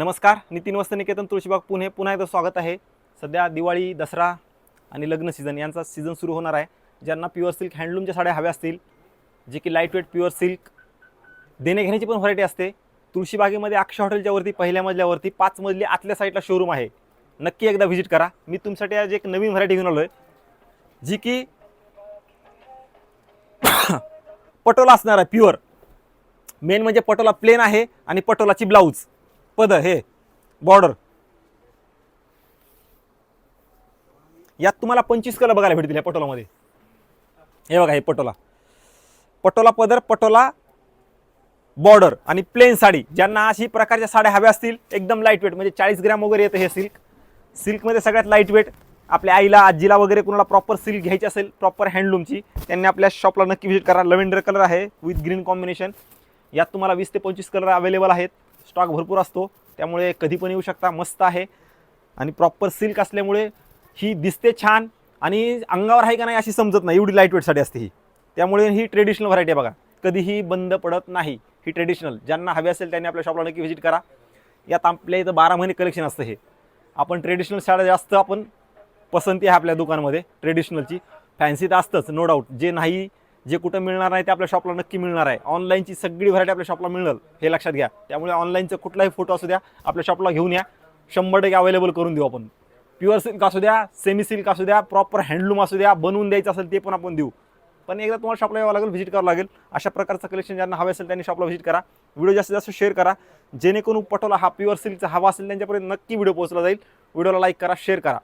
नमस्कार, नितीन वस्त्रनिकेतन तुळशीबाग पुणे पुन्हा एकदा स्वागत आहे. सध्या दिवाळी, दसरा आणि लग्न सीझन यांचा सीझन सुरू होणार आहे. ज्यांना प्युअर सिल्क हँडलूमच्या साड्या हव्या असतील, जे की लाईट वेट प्युअर सिल्क देणे घेण्याची पण व्हरायटी असते. तुळशीबागेमध्ये अक्षय हॉटेलच्या वरती पहिल्या मजल्यावरती 5 मजली आतल्या साईडला शोरूम आहे. नक्की एकदा व्हिजिट करा. मी तुमच्यासाठी आज एक नवीन व्हरायटी घेऊन आलो आहे, जी की पटोला असणार आहे. प्युअर मेन म्हणजे पटोला प्लेन आहे आणि पटोलाची ब्लाऊज पद हे बॉर्डर. यात तुम्हाला 25 कलर बघायला भेटतील या पटोलामध्ये. हे बघा, हे पटोला पदर, पटोला बॉर्डर आणि प्लेन साडी. ज्यांना अशी प्रकारच्या साड्या हव्या असतील, एकदम लाईट वेट म्हणजे 40 ग्रॅम वगैरे येतं हे सिल्कमध्ये सगळ्यात लाईट वेट. आपल्या आईला, आजीला वगैरे कुणाला प्रॉपर सिल्क घ्यायची असेल, प्रॉपर हँडलूमची, त्यांनी आपल्या शॉपला नक्की व्हिजिट करा. लव्हेंडर कलर आहे विथ ग्रीन कॉम्बिनेशन. यात तुम्हाला 20 ते 25 कलर अवेलेबल आहेत. स्टॉक भरपूर असतो, त्यामुळे कधी पण येऊ शकता. मस्त आहे आणि प्रॉपर सिल्क असल्यामुळे ही दिसते छान आणि अंगावर आहे का नाही अशी समजत नाही, एवढी लाईट वेट साडी असते ही. त्यामुळे ही ट्रेडिशनल व्हरायटी आहे बघा, कधीही बंद पडत नाही. ही ट्रेडिशनल ज्यांना हवी असेल त्यांनी आपल्या शॉपला नक्की व्हिजिट करा. यात आपल्या इथं 12 महिने कलेक्शन असतं. हे आपण ट्रेडिशनल साड्या जास्त आपण पसंती आहे आपल्या दुकानामध्ये ट्रेडिशनलची. फॅन्सी तर असतंच नो डाऊट. जे कुठं मिळणार नाही ते आपल्या शॉपला नक्की मिळणार आहे. ऑनलाईनची सगळी व्हरायटी आपल्या शॉपला मिळेल, हे लक्षात घ्या. त्यामुळे ऑनलाईनचा कुठलाही फोटो असू द्या, आपल्या शॉपला घेऊन या. 100% अवेलेबल करून देऊ आपण. प्युअर सिल्क असू द्या, सेमी सिल्क असू द्या, प्रॉपर हँडलूम असू द्या, बनवून द्यायचं असेल ते पण आपण देऊ. पण एकदा तुम्हाला शॉपला यावं लागेल, व्हिजिट करावं लागेल. अशा प्रकारचं कलेक्शन ज्यांना हवं असेल त्यांनी शॉपला व्हिजिट करा. व्हिडिओ जास्तीत जास्त शेअर करा, जेणेकरून पटोला हा प्युअर सिल्कचा हवा असेल त्यांच्यापर्यंत नक्की व्हिडिओ पोहोचला जाईल. व्हिडिओला लाईक करा, शेअर करा.